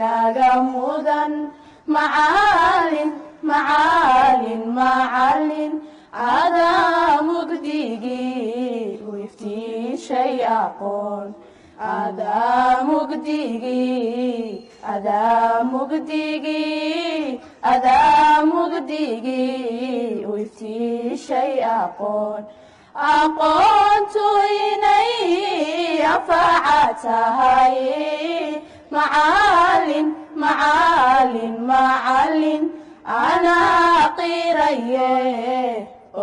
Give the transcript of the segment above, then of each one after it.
naga mudan macalin macalin macalin adaa mugdigii u iftiishay aqoon adaa mugdigii u iftiishay aqoon aqoontu inay anfaca tahay macalin macalin macalin anaa qiraye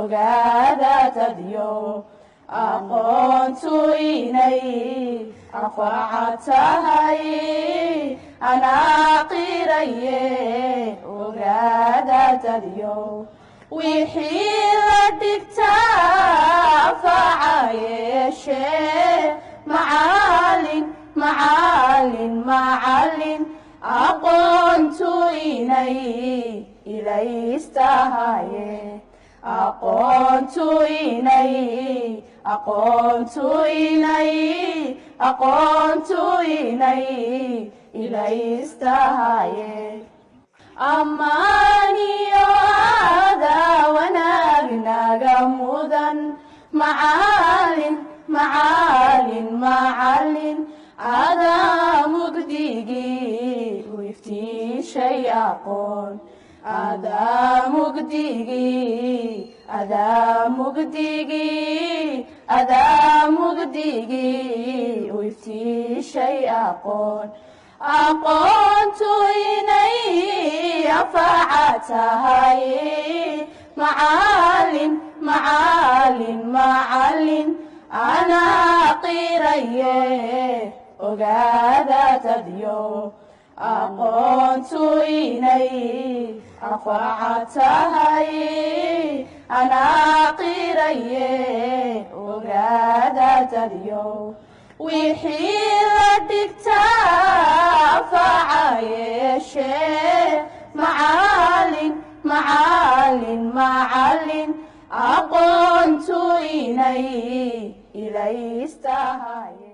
ogaada dadyo aqoontu inay anfaca tahay anaa qiraye ogaada dadyo wixii la dhigtaa anfaca yeeshee macalin macalin macalin aqoontu inay ilaystahaye aqoontu inay ilaystahaye ammaaniyo aadaa wanaag naga mudan macalin macalin macalin adaa mugdigii u iftiishay aqoon adaa mugdigii u iftiishay aqoon aqoontu inay anfaca tahay macalin macalin macalin anaa qiraye ogaada dadyo aqoontu inay anfaca tahay anaa qiraye ogaada dadyo wixii la dhigtaa anfaca yeeshee macalin macalin macalin aqoontu inay ilaystahaye